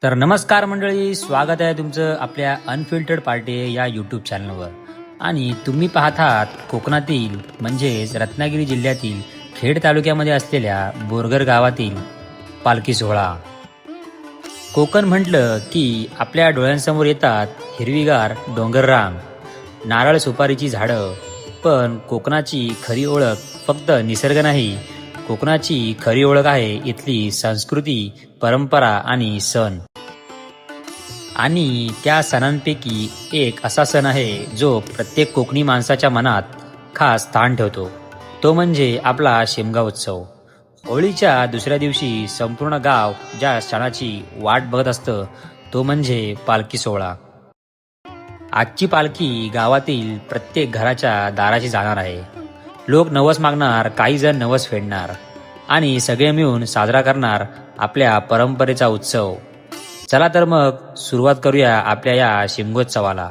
तर नमस्कार मंडळी, स्वागत आहे तुमचं आपल्या अनफिल्टर्ड पार्टी या यूट्यूब चॅनलवर. आणि तुम्ही पाहतात कोकणातील म्हणजेच रत्नागिरी जिल्ह्यातील खेड तालुक्यामध्ये असलेल्या बोरगर गावातील पालखी सोहळा. कोकण म्हटलं की आपल्या डोळ्यांसमोर येतात हिरवीगार डोंगररांग, नारळ सुपारीची झाडं. पण कोकणाची खरी ओळख फक्त निसर्ग नाही, कोकणाची खरी ओळख आहे इथली संस्कृती, परंपरा आणि सण. आणि त्या सणांपैकी एक असा सण आहे जो प्रत्येक कोकणी माणसाच्या मनात खास स्थान ठेवतो. तो म्हणजे आपला शिमगा उत्सव. होळीच्या दुसऱ्या दिवशी संपूर्ण गाव ज्या सणाची वाट बघत असतं तो म्हणजे पालखी सोहळा. आजची पालखी गावातील प्रत्येक घराच्या दाराशी जाणार आहे. लोक नवस मागणार, काही जण नवस फेडणार आणि सगळे मिळून साजरा करणार आपल्या परंपरेचा उत्सव. चला तर मग सुरुवात करूया आपल्या या शिमगोत्सवाला.